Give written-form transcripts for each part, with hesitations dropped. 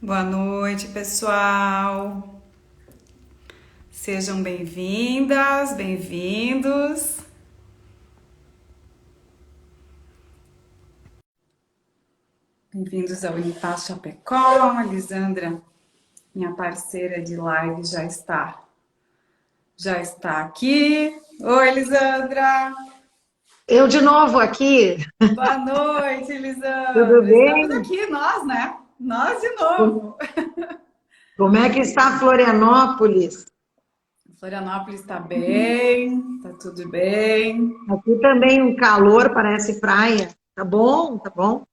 Boa noite, pessoal. Sejam bem-vindas, bem-vindos. Bem-vindos ao Unipaz Chapecó. A Lisandra, minha parceira de live, já está aqui. Oi, Lisandra. Eu de novo aqui, Boa noite, tudo Lisandra. Estamos bem? aqui, nós, né? Nós de Como novo. como é que está Florianópolis? Florianópolis está bem, está tudo bem. Aqui também um calor, parece praia. Tá bom, tá bom.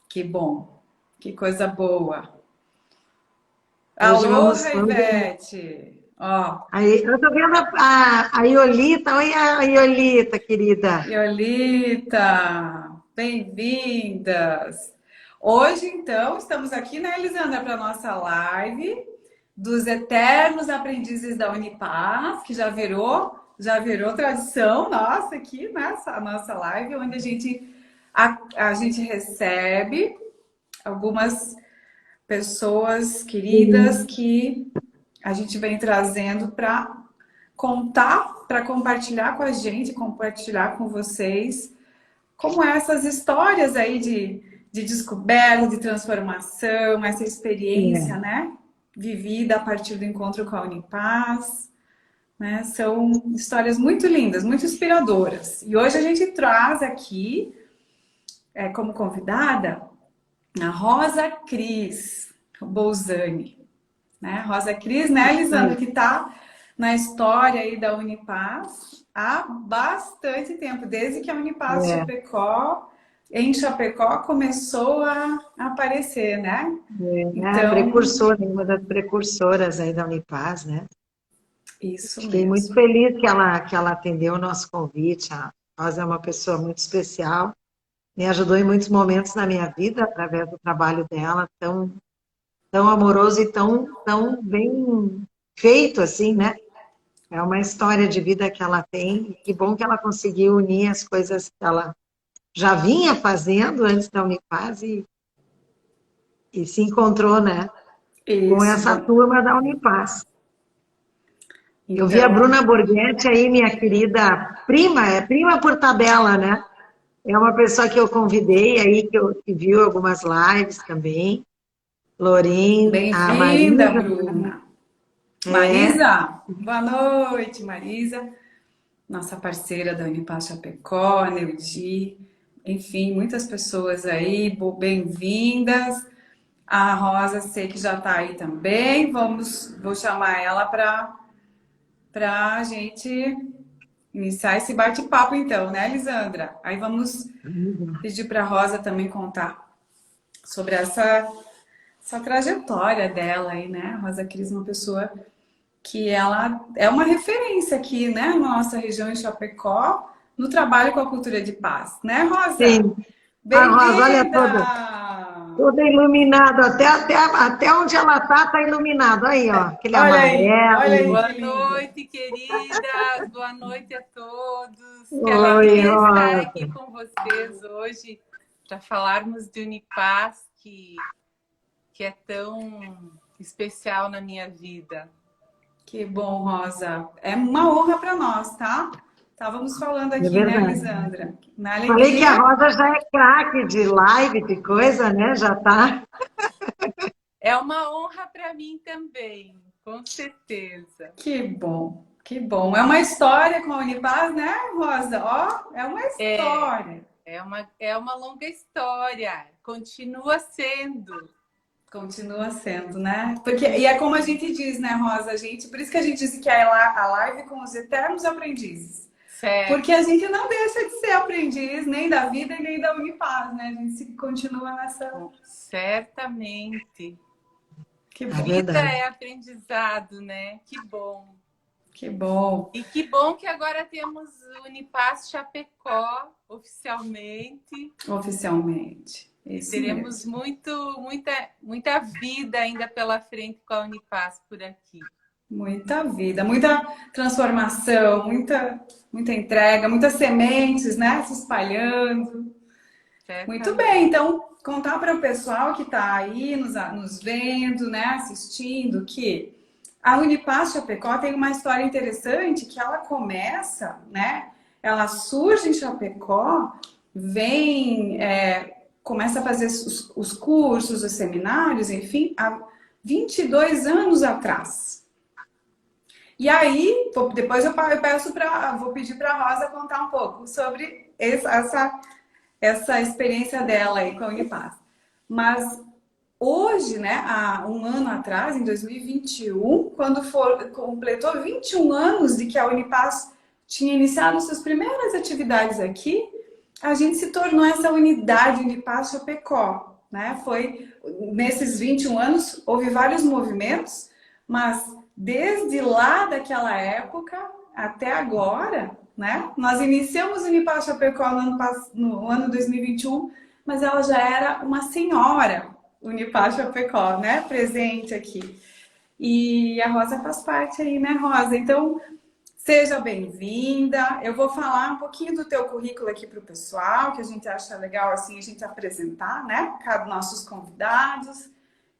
Que bom, que coisa boa. Hoje Aloha, vamos. Ivete. Ó, Aí, eu tô vendo a Iolita. Oi, a Iolita, querida. Iolita, bem-vindas. Hoje, então, estamos aqui, né, Elisandra, para a nossa live dos Eternos Aprendizes da Unipaz, que já virou tradição nossa aqui nessa nossa live, onde a gente recebe algumas pessoas queridas Sim, que a gente vem trazendo para contar, para compartilhar com a gente, compartilhar com vocês, como essas histórias aí de descoberta, de transformação, essa experiência, é. né? Vivida a partir do encontro com a Unipaz, né? São histórias muito lindas, muito inspiradoras. E hoje a gente traz aqui, como convidada, a Rosa Cris Bolzani, né? Rosa Cris, né, Isso Lisandro, aí. que está na história aí da Unipaz há bastante tempo, desde que a Unipaz É, Chapecó, em Chapecó, começou a aparecer, né? Então, precursora, uma das precursoras aí da Unipaz, né? isso Fiquei muito mesmo. feliz que ela atendeu o nosso convite. A Rosa é uma pessoa muito especial. Me ajudou em muitos momentos na minha vida através do trabalho dela, tão amoroso e tão bem feito assim, né? É uma história de vida que ela tem e que bom que ela conseguiu unir as coisas que ela já vinha fazendo antes da Unipaz e se encontrou, né, com essa Isso. turma da Unipaz. Eu vi a Então, Bruna Borghetti aí, minha querida prima, é prima por tabela, né? É uma pessoa que eu convidei aí, que viu algumas lives também. Lorim, a bem-vinda, Marisa, Bruna. é, Marisa, boa noite, Marisa, nossa parceira da Unipaz Chapecó, a Neudi, enfim, muitas pessoas aí, bem-vindas. A Rosa, sei que já está aí também. Vou chamar ela para a gente iniciar esse bate-papo, então, né, Lisandra? Aí vamos pedir para a Rosa também contar sobre essa trajetória dela aí, né? A Rosa Cris, uma pessoa que ela é uma referência aqui, né, na nossa região em Chapecó, no trabalho com a cultura de paz, né, Rosa? sim. A Rosa, olha Bem-vinda! toda iluminada, até onde ela tá iluminado. Aí, ó, aquele Olha aí amarelo. que Boa lindo. noite, queridas. Boa noite a todos. Que Oi, alegria estar aqui Rosa. com vocês hoje para falarmos de Unipaz, que é tão especial na minha vida. Que bom, Rosa. É uma honra para nós, tá? Estávamos falando É aqui, né, verdade. Lisandra? Na Falei que a alegria. Rosa já é craque de live, de coisa, né? Já tá. É uma honra para mim também, com certeza. Que bom, que bom. É uma história com a Unipaz, né, Rosa? Ó, é uma É, história. é uma longa história, continua sendo. Continua sendo, né? E é como a gente diz, né, Rosa? Por isso que a gente diz que é a live com os eternos aprendizes. Porque a Certo, gente não deixa de ser aprendiz nem da vida e nem da Unipaz, né? A gente continua nessa. certamente. Que É bom, Vida verdade. é aprendizado, né? Que bom. que bom. E que bom que agora temos o Unipaz Chapecó oficialmente Oficialmente. e Isso teremos mesmo. muita vida ainda pela frente com a Unipaz por aqui. Muita vida, muita transformação, muita entrega, muitas sementes, né? Se espalhando. Muito bem, Certamente. então contar para o pessoal que está aí nos vendo, né, assistindo, que a Unipaz Chapecó tem uma história interessante que ela começa, né? Ela surge em Chapecó, começa a fazer os cursos, os seminários, enfim, há 22 anos atrás. E aí, depois vou pedir para a Rosa contar um pouco sobre essa experiência dela aí com a Unipaz. Mas hoje, né, há um ano atrás, em 2021, quando completou 21 anos de que a Unipaz tinha iniciado suas primeiras atividades aqui, a gente se tornou essa unidade Unipaz Chapecó, né? Foi nesses 21 anos houve vários movimentos, mas desde lá daquela época até agora, né? Nós iniciamos o Unipaz Chapecó no ano 2021, mas ela já era uma senhora Unipaz Chapecó, né? Presente aqui. E a Rosa faz parte aí, né, Rosa? Então, seja bem-vinda. Eu vou falar um pouquinho do teu currículo aqui para o pessoal, que a gente acha legal assim a gente apresentar, né? Cada nossos convidados.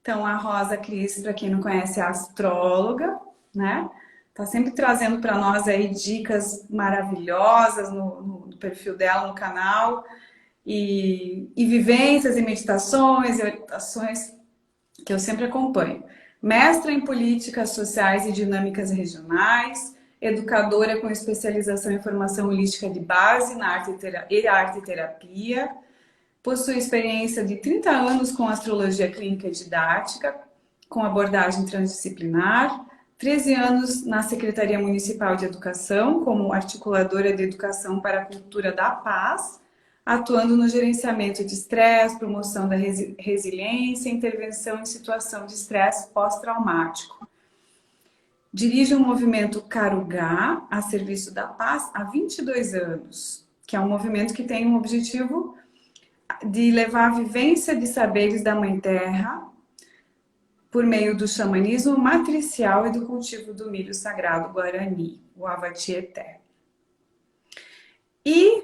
Então, a Rosa Cris, para quem não conhece, é astróloga, né? Tá sempre trazendo para nós aí dicas maravilhosas no perfil dela, no canal. E vivências e meditações e orientações que eu sempre acompanho. Mestra em políticas sociais e dinâmicas regionais, educadora com especialização em formação holística de base na arte e terapia, possui experiência de 30 anos com astrologia clínica e didática, com abordagem transdisciplinar, 13 anos na Secretaria Municipal de Educação, como articuladora de educação para a cultura da paz, atuando no gerenciamento de estresse, promoção da resiliência e intervenção em situação de estresse pós-traumático. Dirige o movimento Carugá, a serviço da paz, há 22 anos, que é um movimento que tem um objetivo de levar a vivência de saberes da Mãe Terra por meio do xamanismo matricial e do cultivo do milho sagrado guarani, o Avatieté. E,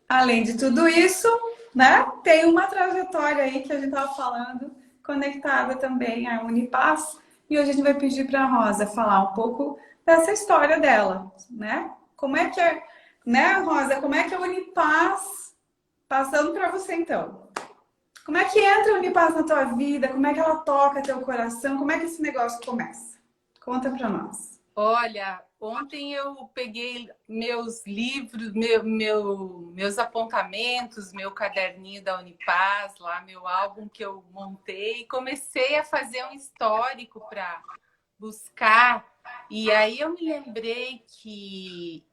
além de tudo isso, né, tem uma trajetória aí que a gente estava falando, conectada também à Unipaz, e hoje a gente vai pedir para a Rosa falar um pouco dessa história dela, né? Como é que é, né, Rosa, como é que a Unipaz, passando para você então, como é que entra a Unipaz na tua vida? Como é que ela toca teu coração? Como é que esse negócio começa? Conta para nós. Olha, ontem eu peguei meus livros, meus apontamentos, meu caderninho da Unipaz, lá meu álbum que eu montei, e comecei a fazer um histórico para buscar. E aí eu me lembrei que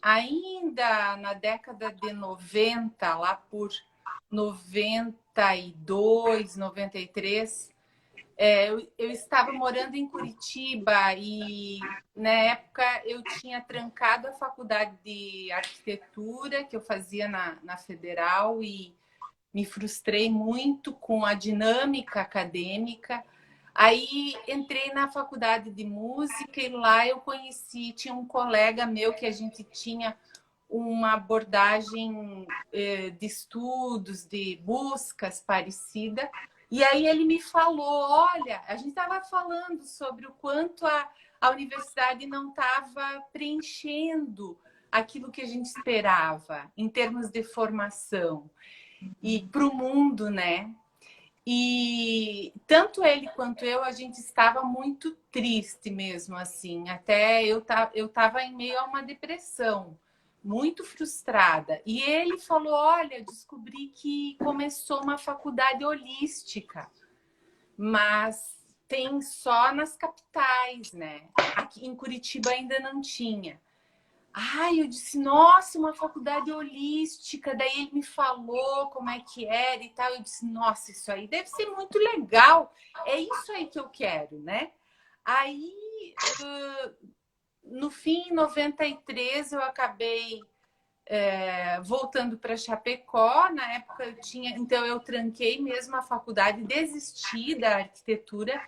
ainda na década de 90, lá por 92, 93, eu estava morando em Curitiba e na época eu tinha trancado a faculdade de arquitetura que eu fazia na Federal e me frustrei muito com a dinâmica acadêmica. Aí entrei na faculdade de música e lá eu tinha um colega meu que a gente tinha uma abordagem de estudos, de buscas parecida. E aí ele me falou, olha, a gente estava falando sobre o quanto a universidade não estava preenchendo aquilo que a gente esperava em termos de formação e para o mundo, né? E tanto ele quanto eu, a gente estava muito triste mesmo, assim. Até eu estava em meio a uma depressão, muito frustrada. E ele falou, olha, descobri que começou uma faculdade holística, mas tem só nas capitais, né? Aqui em Curitiba ainda não tinha. Ai, eu disse, nossa, uma faculdade holística. Daí ele me falou como é que era e tal. Eu disse, nossa, isso aí deve ser muito legal. É isso aí que eu quero, né? Aí, no fim, em 93, eu acabei voltando para Chapecó. Na época então eu tranquei mesmo a faculdade, desisti da arquitetura.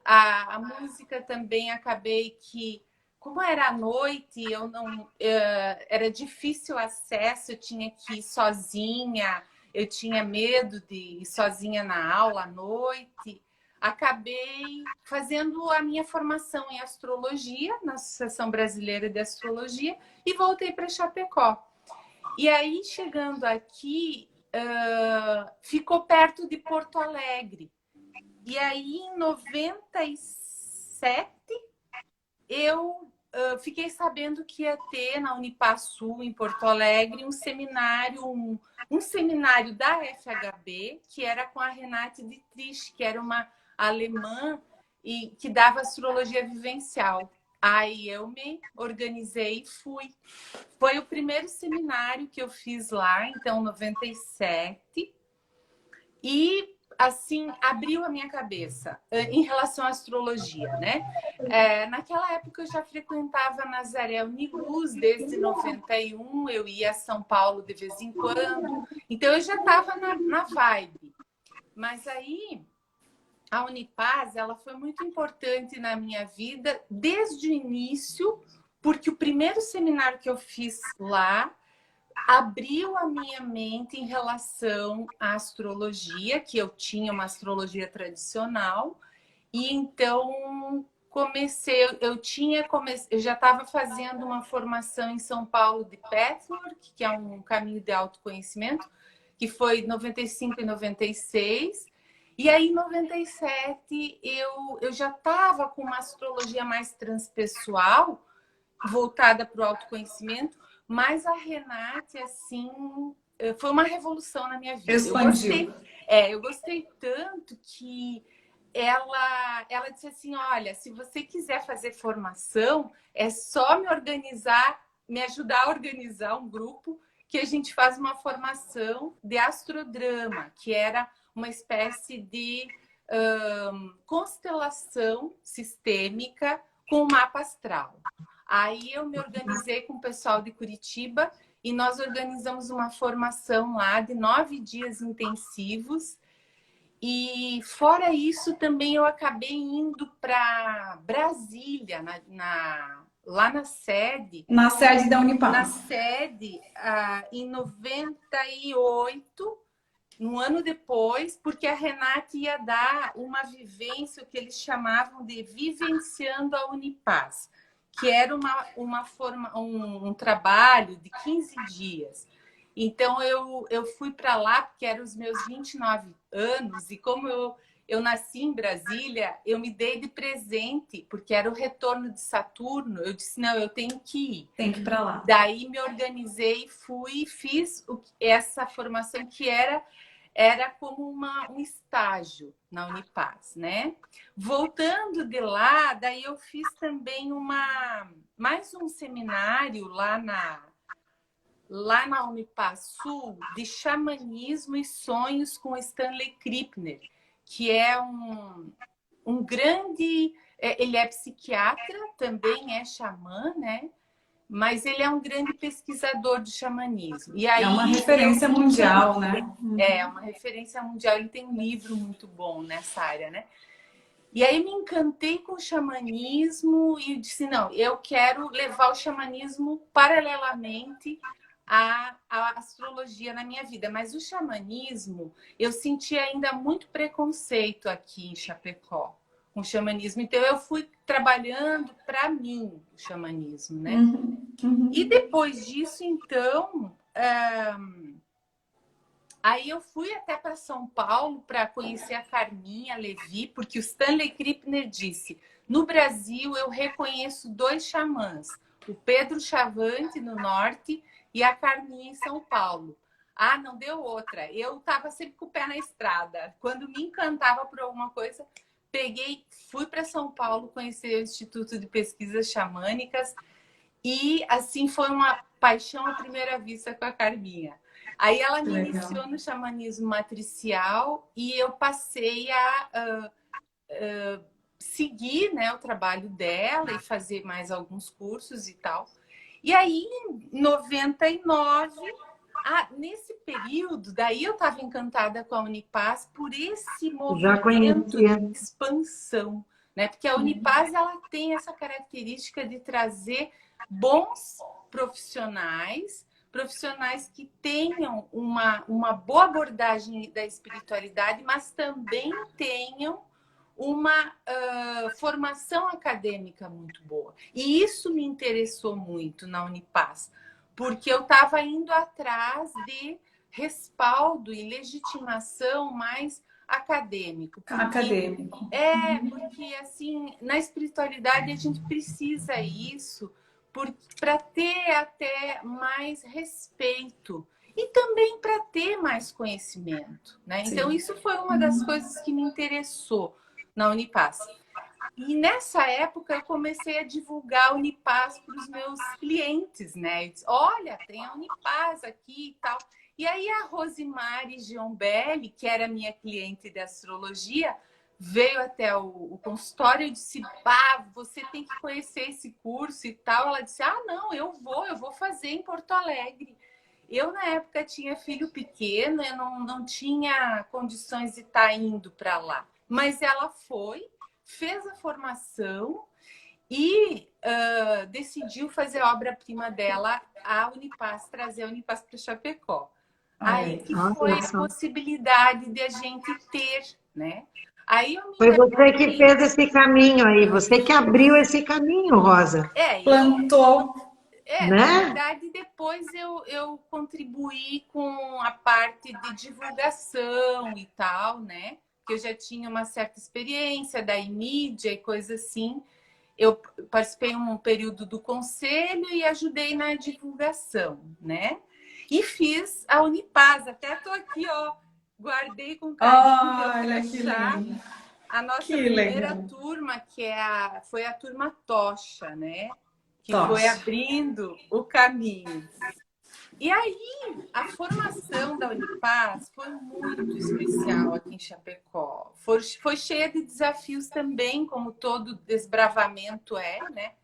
A música também acabei que, como era à noite, eu não era difícil acesso, eu tinha que ir sozinha eu tinha medo de ir sozinha na aula à noite. Acabei fazendo a minha formação em astrologia, na Associação Brasileira de Astrologia, e voltei para Chapecó. E aí, chegando aqui, ficou perto de Porto Alegre. E aí, em 97, eu fiquei sabendo que ia ter na Unipasul, em Porto Alegre, um seminário, um seminário da FHB, que era com a Renate Dietrich, que era uma alemã e que dava astrologia vivencial. Aí eu me organizei e fui. Foi o primeiro seminário que eu fiz lá, então, em 97. E, assim, abriu a minha cabeça em relação à astrologia, né? Naquela época eu já frequentava Nazaré Uniluz desde 91, eu ia a São Paulo de vez em quando. Então, eu já estava na vibe. Mas aí, a Unipaz, ela foi muito importante na minha vida desde o início, porque o primeiro seminário que eu fiz lá abriu a minha mente em relação à astrologia, que eu tinha uma astrologia tradicional, e então eu já estava fazendo uma formação em São Paulo de Pathwork, que é um caminho de autoconhecimento, que foi em 95 e 96. E aí, em 97, eu já estava com uma astrologia mais transpessoal, voltada para o autoconhecimento, mas a Renate, assim, foi uma revolução na minha vida. Eu gostei tanto que ela disse assim, olha, se você quiser fazer formação, é só me organizar, me ajudar a organizar um grupo que a gente faz uma formação de astrodrama, que era uma espécie de constelação sistêmica com mapa astral. Aí eu me organizei com o pessoal de Curitiba e nós organizamos uma formação lá de 9 dias intensivos. E fora isso, também eu acabei indo para Brasília, lá na sede. Na sede da Unipaz. Na sede, em 98, um ano depois, porque a Renate ia dar uma vivência, o que eles chamavam de Vivenciando a Unipaz, que era um trabalho de 15 dias. Então, eu fui para lá, porque eram os meus 29 anos, e como eu nasci em Brasília, eu me dei de presente, porque era o retorno de Saturno. Eu disse, não, eu tenho que ir. Tem que ir para lá. Daí me organizei, fui e fiz essa formação que era como um estágio na Unipaz, né? Voltando de lá, daí eu fiz também mais um seminário lá na Unipaz Sul de xamanismo e sonhos com Stanley Krippner, que é um grande... Ele é psiquiatra, também é xamã, né? Mas ele é um grande pesquisador do xamanismo. E aí, é uma referência mundial, né? É uma referência mundial. Ele tem um livro muito bom nessa área, né? E aí me encantei com o xamanismo e disse, não, eu quero levar o xamanismo paralelamente à astrologia na minha vida. Mas o xamanismo, eu senti ainda muito preconceito aqui em Chapecó com o xamanismo. Então, eu fui trabalhando para mim o xamanismo, né? E depois disso, então, aí eu fui até para São Paulo para conhecer a Carminha Levi, porque o Stanley Krippner disse, no Brasil eu reconheço 2 xamãs, o Pedro Chavante no norte e a Carminha em São Paulo. Ah, não deu outra. Eu estava sempre com o pé na estrada. Quando me encantava por alguma coisa, fui para São Paulo conhecer o Instituto de Pesquisas Xamânicas e assim foi uma paixão à primeira vista com a Carminha. Aí ela me iniciou no xamanismo matricial e eu passei a seguir, né, o trabalho dela e fazer mais alguns cursos e tal. E aí, em 99... nesse período, daí eu estava encantada com a Unipaz por esse movimento de expansão, né? Porque a Unipaz ela tem essa característica de trazer bons profissionais profissionais que tenham uma boa abordagem da espiritualidade, mas também tenham uma formação acadêmica muito boa. E isso me interessou muito na Unipaz, porque eu estava indo atrás de respaldo e legitimação mais acadêmico. Acadêmico. Porque assim, na espiritualidade a gente precisa isso para ter até mais respeito e também para ter mais conhecimento, né? Sim. Então isso foi uma das coisas que me interessou na Unipaz. E nessa época eu comecei a divulgar a Unipaz para os meus clientes, né? Eu disse, olha, tem a Unipaz aqui e tal. E aí a Rosimari Giombelli, que era minha cliente de astrologia, veio até o consultório e disse, bah, você tem que conhecer esse curso e tal. Ela disse, ah, não, eu vou fazer em Porto Alegre. Eu, na época, tinha filho pequeno, eu não tinha condições de estar indo para lá. Mas ela foi, fez a formação e decidiu fazer a obra-prima dela, a Unipaz, trazer a Unipaz para Chapecó. Aí que foi a possibilidade de a gente ter, né? Aí foi você que fez esse caminho aí, você que abriu esse caminho, Rosa. Plantou. Né? Na verdade, depois eu contribuí com a parte de divulgação e tal, né? Que eu já tinha uma certa experiência da mídia e coisa assim. Eu participei um período do conselho e ajudei na divulgação, né? E fiz a Unipaz, até tô aqui, ó, guardei com carinho meu crachá. A nossa primeira turma, que foi a turma Tocha, né? Que foi abrindo o caminho. E aí, a formação da Unipaz foi muito especial aqui em Chapecó. Foi cheia de desafios também, como todo desbravamento né?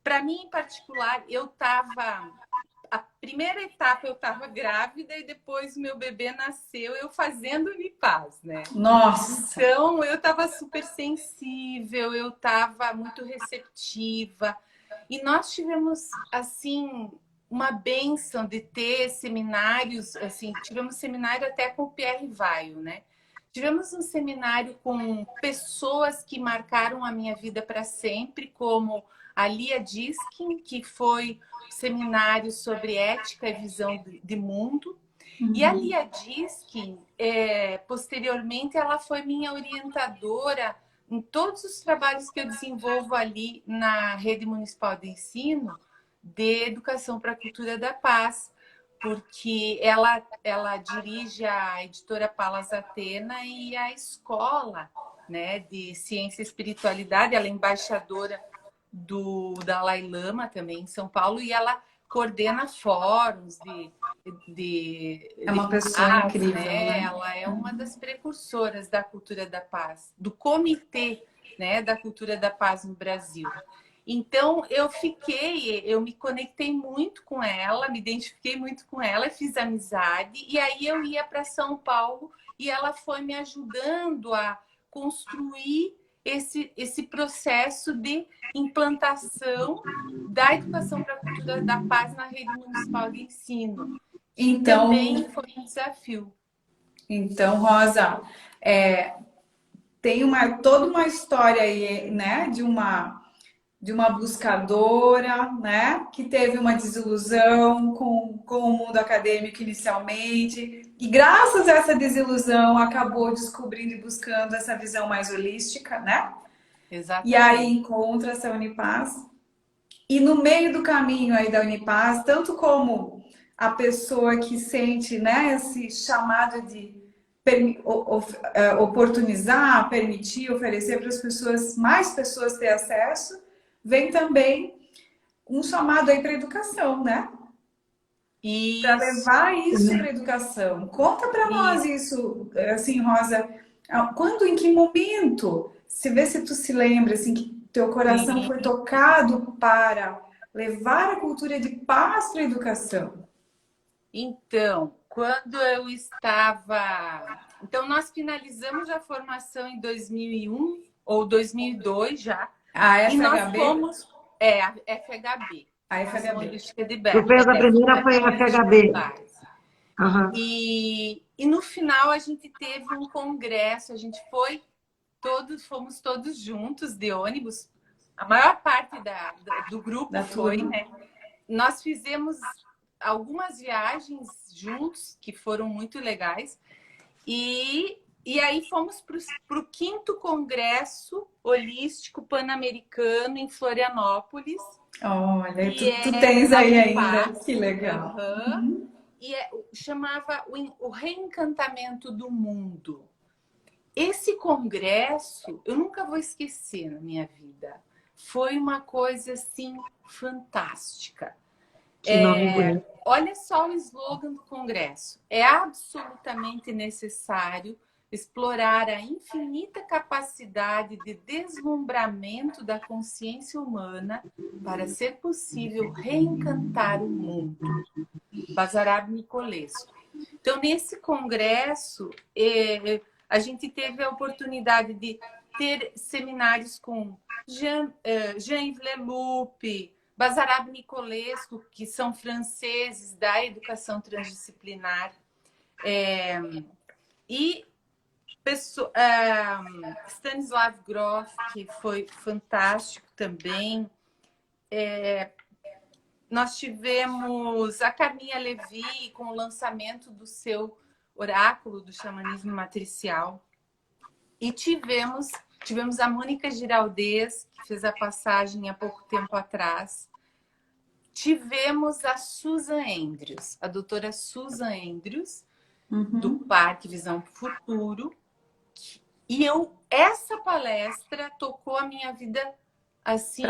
Para mim, em particular, a primeira etapa eu estava grávida e depois o meu bebê nasceu eu fazendo Unipaz, né? Nossa! Então, eu estava super sensível, eu estava muito receptiva. E nós tivemos, assim, uma bênção de ter seminários, assim, tivemos seminário até com o Pierre Vaio, né? Tivemos um seminário com pessoas que marcaram a minha vida para sempre, como a Lia Diskin, que foi seminário sobre ética e visão de mundo. E a Lia Diskin, posteriormente, ela foi minha orientadora em todos os trabalhos que eu desenvolvo ali na Rede Municipal de Ensino de Educação para a Cultura da Paz, porque ela dirige a editora Palas Atena e a escola, né, de Ciência e Espiritualidade. Ela é embaixadora do Dalai Lama também em São Paulo e ela coordena fóruns é uma pessoa paz, incrível, né? Ela é uma das precursoras da cultura da paz, do comitê, né, da cultura da paz no Brasil. Então eu me conectei muito com ela, me identifiquei muito com ela, fiz amizade e aí eu ia para São Paulo e ela foi me ajudando a construir esse processo de implantação da educação para a cultura da paz na rede municipal de ensino. Então, também foi um desafio. Então, Rosa, tem toda uma história aí, né, de uma buscadora, né, que teve uma desilusão com o mundo acadêmico inicialmente, e graças a essa desilusão acabou descobrindo e buscando essa visão mais holística, né? Exatamente. E aí encontra essa Unipaz. E no meio do caminho aí da Unipaz, tanto como a pessoa que sente, né, esse chamado de oportunizar, permitir, oferecer para as pessoas, mais pessoas ter acesso, vem também um chamado aí para a educação, né? Para levar isso para a educação. Conta para nós isso, assim, Rosa, quando, em que momento, se vê se tu se lembra, assim, que teu coração foi tocado para levar a cultura de paz para a educação? Então, quando eu estava... Então, nós finalizamos a formação em 2001 ou 2002 já. A FHB? E nós fomos... a FHB. A Formação FHB. Holística de Tu fez a primeira foi a FHB. Uhum. E no final a gente teve um congresso, a gente foi fomos todos juntos de ônibus. A maior parte do grupo foi, né? Nós fizemos algumas viagens juntos que foram muito legais. E aí fomos para o 5º Congresso Holístico Pan-Americano em Florianópolis. Olha, tu tens aí ainda, que legal. Uhum. E chamava o Reencantamento do Mundo. Esse congresso, eu nunca vou esquecer na minha vida. Foi uma coisa, assim, fantástica. Que nome bonito. Olha só o slogan do congresso. É absolutamente necessário explorar a infinita capacidade de deslumbramento da consciência humana para ser possível reencantar o mundo. Bazarab Nicolescu. Então, nesse congresso, a gente teve a oportunidade de ter seminários com Jean-Yves Leloup, Bazarab Nicolescu, que são franceses da educação transdisciplinar, e Stanislav Grof, que foi fantástico também. Nós tivemos a Carminha Levi com o lançamento do seu oráculo do xamanismo matricial. E tivemos a Mônica Giraldez, que fez a passagem há pouco tempo atrás. Tivemos a Susan Andrews, a doutora Susan Andrews, do Parque Visão Futuro. E essa palestra tocou a minha vida assim...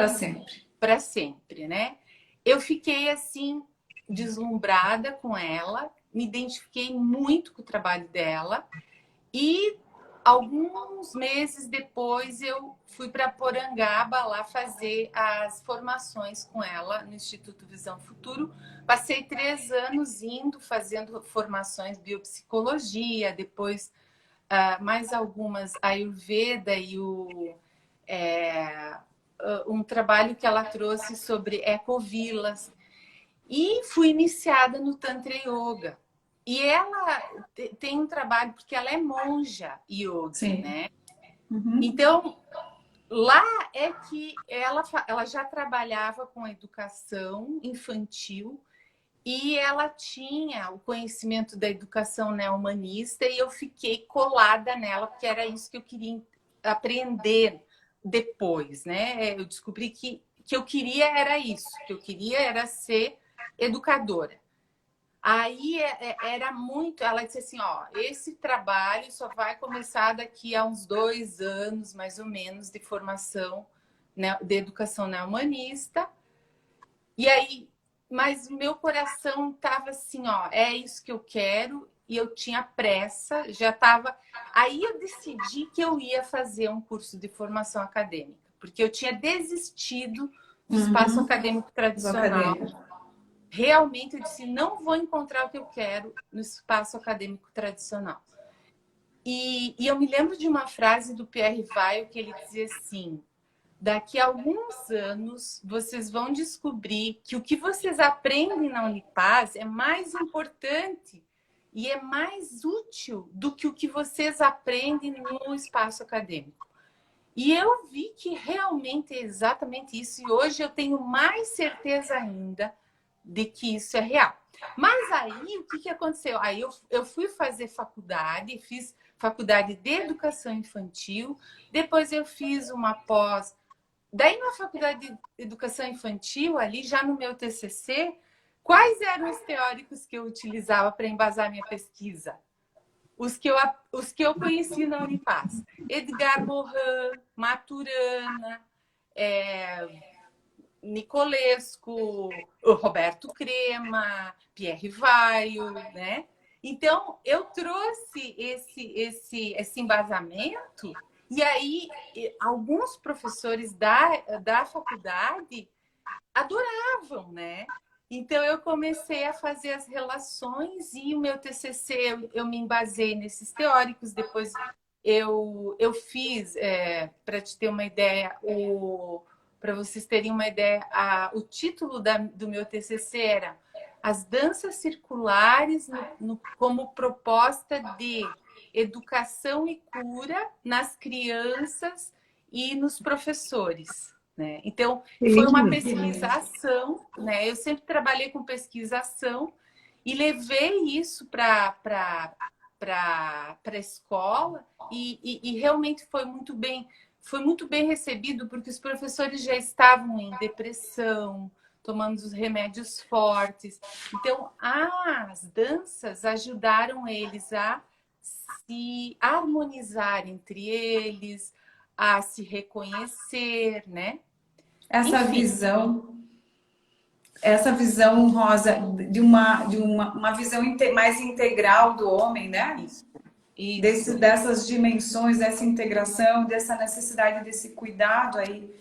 Para sempre, né? Eu fiquei assim, deslumbrada com ela, me identifiquei muito com o trabalho dela e alguns meses depois eu fui para Porangaba lá fazer as formações com ela no Instituto Visão Futuro. Passei 3 anos fazendo formações biopsicologia, depois mais algumas Ayurveda e um trabalho que ela trouxe sobre ecovilas. E fui iniciada no Tantra Yoga. E ela tem um trabalho, porque ela é monja yogi, né? Então, lá é que ela já trabalhava com educação infantil e ela tinha o conhecimento da educação neo-humanista e eu fiquei colada nela, porque era isso que eu queria aprender depois, né? Eu descobri que eu queria era isso, que eu queria era ser educadora. Aí era muito... Ela disse assim, ó, esse trabalho só vai começar daqui a uns 2 anos, mais ou menos, de formação, né, de educação neo-humanista. E aí, mas o meu coração estava assim, ó, é isso que eu quero. E eu tinha pressa, já estava... Aí eu decidi que eu ia fazer um curso de formação acadêmica, porque eu tinha desistido do espaço acadêmico tradicional. Realmente eu disse, não vou encontrar o que eu quero no espaço acadêmico tradicional. E eu me lembro de uma frase do Pierre Weil que ele dizia assim, daqui a alguns anos vocês vão descobrir que o que vocês aprendem na Unipaz é mais importante e é mais útil do que o que vocês aprendem no espaço acadêmico. E eu vi que realmente é exatamente isso. E hoje eu tenho mais certeza ainda de que isso é real. Mas aí, o que aconteceu? Aí eu fui fazer faculdade, fiz faculdade de educação infantil. Depois eu fiz uma pós. Daí, na faculdade de educação infantil, ali já no meu TCC, quais eram os teóricos que eu utilizava para embasar minha pesquisa? Os que eu conheci na Unipaz. Edgar Morin, Maturana, Nicolescu, Roberto Crema, Pierre Weil, né? Então, eu trouxe esse embasamento e aí alguns professores da faculdade adoravam, né? Então, eu comecei a fazer as relações e o meu TCC, eu me embasei nesses teóricos. Depois, eu fiz, para te ter uma ideia, o para vocês terem uma ideia, o título do meu TCC era As Danças Circulares como proposta de educação e cura nas crianças e nos professores, né? Então, foi uma pesquisação, né? Eu sempre trabalhei com pesquisação e levei isso para a escola e realmente foi muito bem recebido, porque os professores já estavam em depressão, tomando os remédios fortes. Então, as danças ajudaram eles a se harmonizar entre eles, a se reconhecer, né? Essa Enfim. visão, Rosa, de uma visão mais integral do homem, né? Isso. Dessas dimensões, dessa integração, dessa necessidade desse cuidado aí,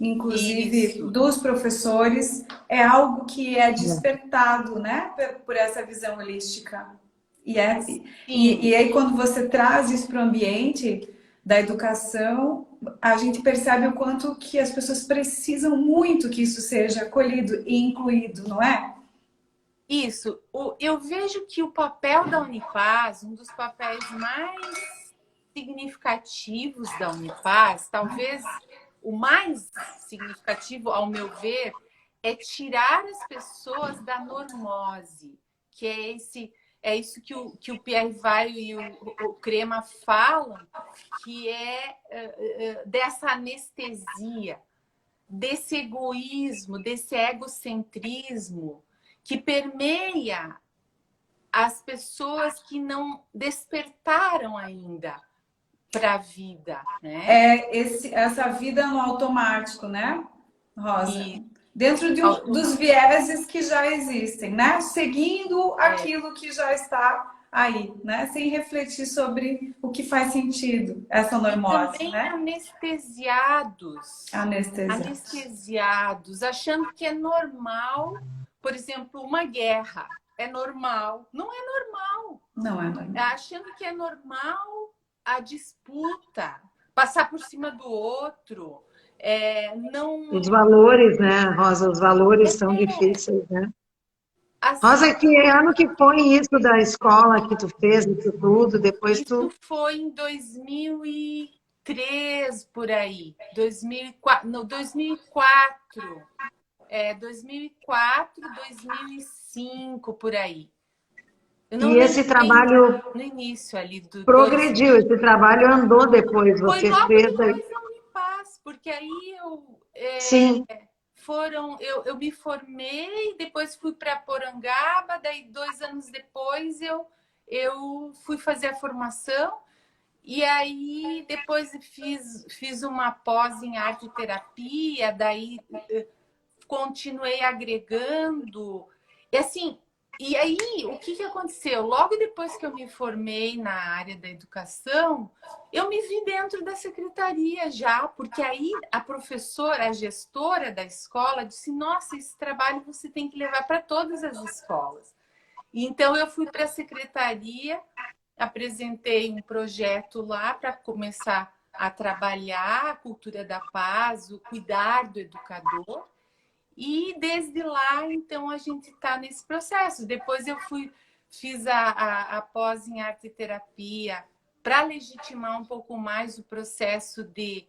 inclusive dos professores, é algo que é despertado, né, por essa visão holística. E aí, quando você traz isso para o ambiente da educação, a gente percebe o quanto que as pessoas precisam muito que isso seja acolhido e incluído, não é? Isso. Eu vejo que o papel da Unipaz, um dos papéis mais significativos da Unipaz, talvez o mais significativo, ao meu ver, é tirar as pessoas da normose, que é isso que o Pierre Weil e o Crema falam, que é dessa anestesia, desse egoísmo, desse egocentrismo que permeia as pessoas que não despertaram ainda para a vida, né? Essa vida no automático, né, Rosa? E dentro dos vieses que já existem, né? Seguindo aquilo que já está aí, né? Sem refletir sobre o que faz sentido, essa normose, também né? Anestesiados, achando que é normal, por exemplo, uma guerra. É normal. Não é normal. Não é normal. Achando que é normal a disputa, passar por cima do outro. Os valores, né, Rosa? Os valores são difíceis, né? Assim, Rosa, que ano que foi isso da escola que tu fez, isso tudo? Depois isso foi em 2003, por aí. 2004, não, 2004. 2004, 2005, por aí. E esse trabalho no início ali progrediu, esse trabalho andou depois. Você logo fez depois da Unipaz, porque aí Sim. eu me formei, depois fui para Porangaba, daí 2 anos depois eu fui fazer a formação e aí depois fiz uma pós em arte e terapia, daí continuei agregando. E assim, e aí, o que aconteceu? Logo depois que eu me formei na área da educação, eu me vi dentro da secretaria já, porque aí a professora, a gestora da escola, disse: nossa, esse trabalho você tem que levar para todas as escolas. E então eu fui para a secretaria, apresentei um projeto lá para começar a trabalhar a cultura da paz, o cuidar do educador. E desde lá, então, a gente está nesse processo. Depois eu fiz a pós em arte e terapia para legitimar um pouco mais o processo de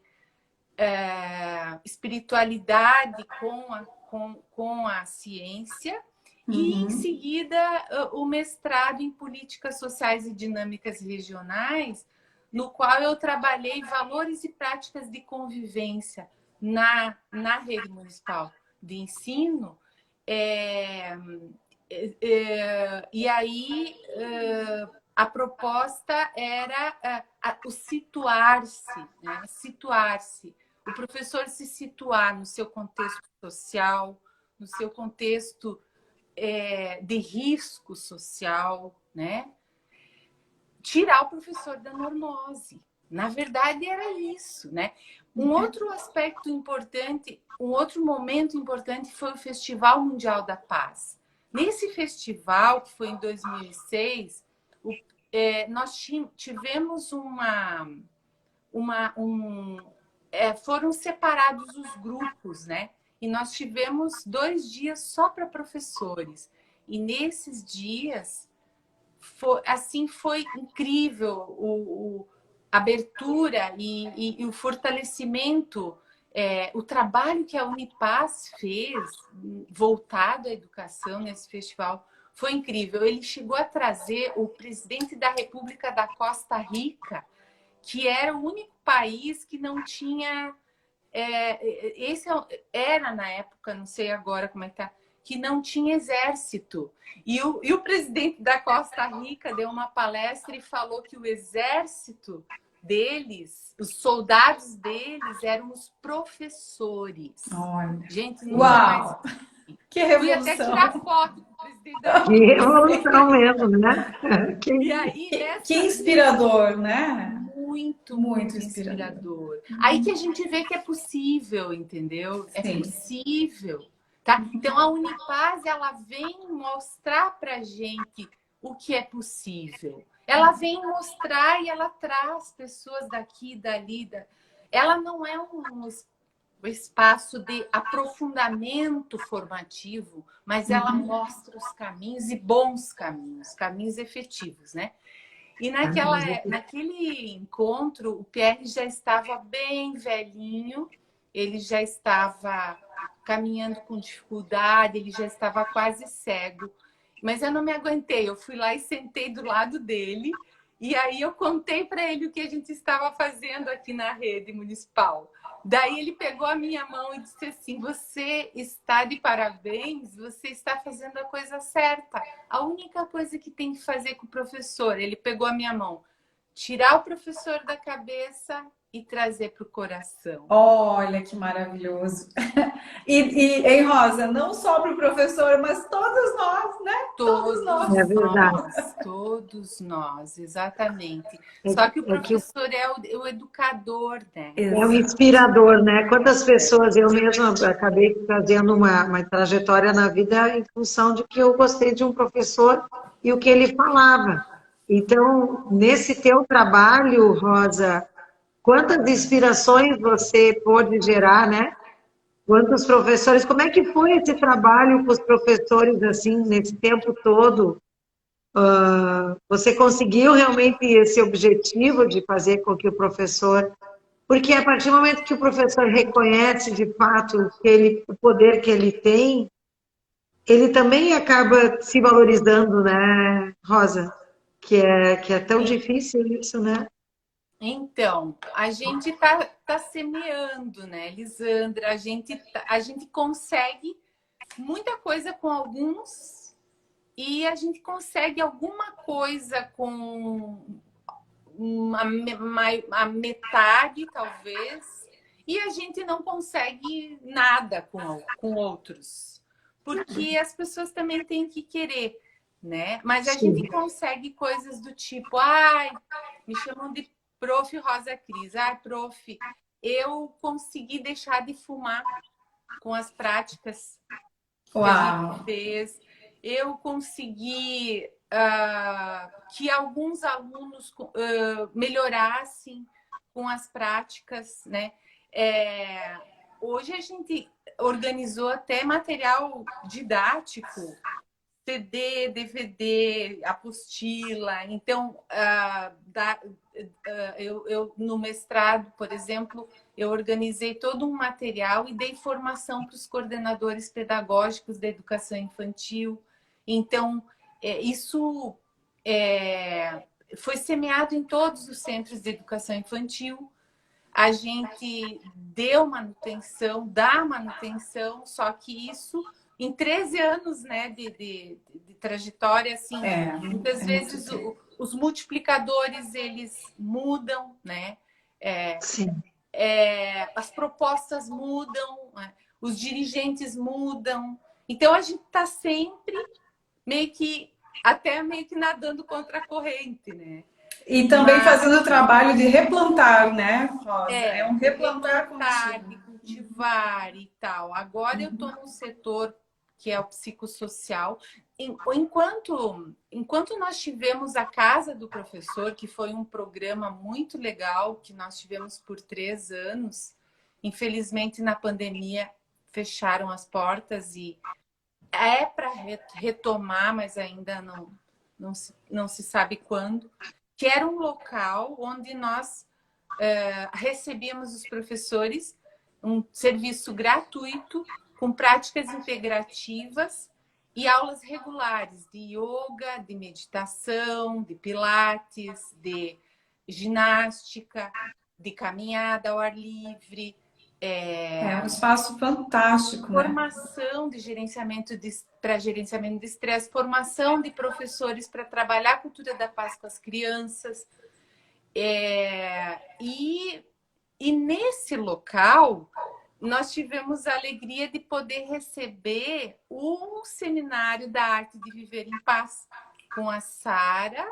espiritualidade com a ciência. E, em seguida, o mestrado em políticas sociais e dinâmicas regionais, no qual eu trabalhei valores e práticas de convivência na rede municipal de ensino, e aí a proposta era o situar-se, né? Situar-se, o professor se situar no seu contexto social, no seu contexto de risco social, né? Tirar o professor da normose. Na verdade, era isso, né? Um outro aspecto importante, um outro momento importante foi o Festival Mundial da Paz. Nesse festival, que foi em 2006, nós tivemos foram separados os grupos, né? E nós tivemos 2 dias só para professores. E nesses dias, foi incrível a abertura e o fortalecimento, o trabalho que a Unipaz fez, voltado à educação nesse festival, foi incrível. Ele chegou a trazer o presidente da República da Costa Rica, que era o único país que não tinha... era na época, não sei agora como é que tá, que não tinha exército. E o presidente da Costa Rica deu uma palestra e falou que o exército deles, os soldados deles, eram os professores. Olha. Gente, nunca mais... Uau! Que Fui até revolução! tirar foto do presidente da Que revolução mesmo, né? E aí, Que inspirador, né? Muito, Muito muito inspirador. inspirador. Aí que a gente vê que é possível, entendeu? É Sim. possível, tá? Então a Unipaz, ela vem mostrar pra gente o que é possível. Ela vem mostrar e ela traz pessoas daqui e dali. Ela não é um espaço de aprofundamento formativo, mas ela mostra os caminhos e bons caminhos, caminhos efetivos, né? E naquele encontro, o Pierre já estava bem velhinho, ele já estava caminhando com dificuldade, ele já estava quase cego. Mas eu não me aguentei, eu fui lá e sentei do lado dele, e aí eu contei para ele o que a gente estava fazendo aqui na rede municipal. Daí ele pegou a minha mão e disse assim: você está de parabéns, você está fazendo a coisa certa. A única coisa que tem que fazer com o professor, ele pegou a minha mão, tirar o professor da cabeça e trazer para o coração. Olha que maravilhoso. Hein, Rosa, não só para o professor, mas todos nós, né? Todos nós. É verdade. Todos nós, exatamente. É, Só que o é que professor é o educador, né? é um inspirador, né? Quantas pessoas, eu mesma acabei fazendo uma trajetória na vida em função de que eu gostei de um professor e o que ele falava. Então, nesse teu trabalho, Rosa, quantas inspirações você pôde gerar, né? Quantos professores, como é que foi esse trabalho com os professores, assim, nesse tempo todo? Você conseguiu realmente esse objetivo de fazer com que o professor... Porque a partir do momento que o professor reconhece, de fato, o poder que ele tem, ele também acaba se valorizando, né, Rosa? Que é tão difícil isso, né? Então, a gente tá semeando, né, Lisandra? A gente consegue muita coisa com alguns e a gente consegue alguma coisa com a metade, talvez, e a gente não consegue nada com outros. Porque as pessoas também têm que querer, né? Mas a gente consegue coisas do tipo, ai, me chamam de Prof. Rosa Cris. Ai, prof, eu consegui deixar de fumar com as práticas que a gente fez. Eu consegui que alguns alunos melhorassem com as práticas, né? Hoje a gente organizou até material didático, CD, DVD, apostila. Então, eu no mestrado, por exemplo, eu organizei todo um material e dei formação para os coordenadores pedagógicos da educação infantil. Então, isso foi semeado em todos os centros de educação infantil. A gente deu manutenção, dá manutenção, só que isso em 13 anos, né, de trajetória, assim, muitas vezes os multiplicadores, eles mudam, né? Sim. As propostas mudam, né? Os dirigentes mudam. Então, a gente está sempre meio que nadando contra a corrente, né? E também fazendo o trabalho de replantar, né, Rosa? É um replantar de cultivar e tal. Agora eu estou num setor que é o psicossocial. Enquanto nós tivemos a Casa do Professor, que foi um programa muito legal, que nós tivemos por 3 anos, infelizmente na pandemia fecharam as portas e é para retomar, mas ainda não se sabe quando, que era um local onde nós recebíamos os professores, um serviço gratuito, com práticas integrativas e aulas regulares de yoga, de meditação, de pilates, de ginástica, de caminhada ao ar livre. É um espaço fantástico, né? Formação de para gerenciamento de estresse, formação de professores para trabalhar a cultura da paz com as crianças. E nesse local, nós tivemos a alegria de poder receber um seminário da arte de viver em paz com a Sara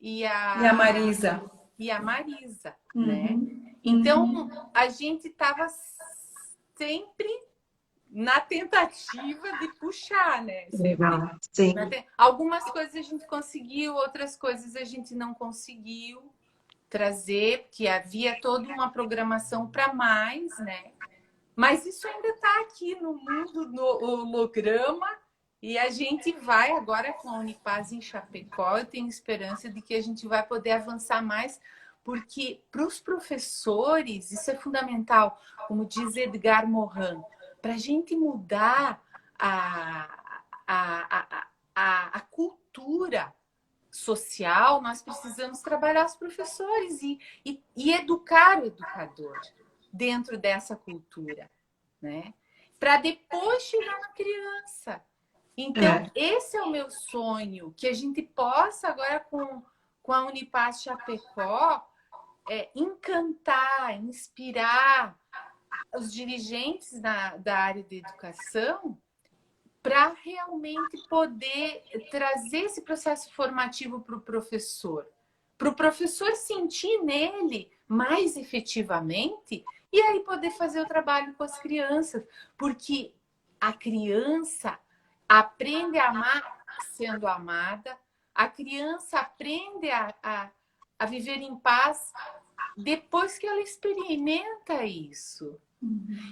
e a Marisa. E a Marisa, Uhum. né? Então, a gente estava sempre na tentativa de puxar, né? Legal. Sim. Algumas coisas a gente conseguiu, outras coisas a gente não conseguiu trazer, porque havia toda uma programação para mais, né? Mas isso ainda está aqui no mundo, no holograma, e a gente vai agora com a Unipaz em Chapecó. Eu tenho esperança de que a gente vai poder avançar mais, porque para os professores isso é fundamental, como diz Edgar Morin, para a gente mudar a cultura social, nós precisamos trabalhar os professores e educar o educador dentro dessa cultura, né? Para depois chegar na criança. Então, esse é o meu sonho, que a gente possa agora com a Unipaz Chapecó encantar, inspirar os dirigentes da área de educação para realmente poder trazer esse processo formativo para o professor sentir nele mais efetivamente e aí poder fazer o trabalho com as crianças, porque a criança aprende a amar sendo amada, a criança aprende a viver em paz depois que ela experimenta isso.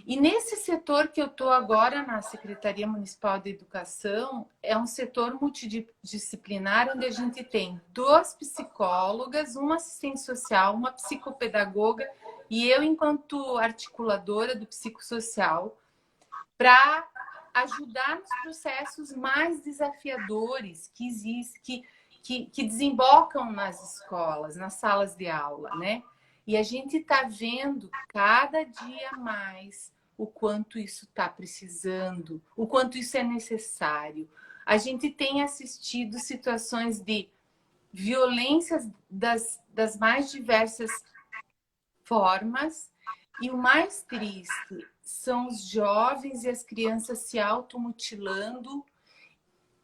E nesse setor que eu estou agora na Secretaria Municipal de Educação, é um setor multidisciplinar onde a gente tem 2 psicólogas, uma assistente social, uma psicopedagoga e eu enquanto articuladora do psicossocial para ajudar nos processos mais desafiadores que existem, que desembocam nas escolas, nas salas de aula, né? E a gente está vendo cada dia mais o quanto isso está precisando, o quanto isso é necessário. A gente tem assistido situações de violências das mais diversas formas e o mais triste são os jovens e as crianças se automutilando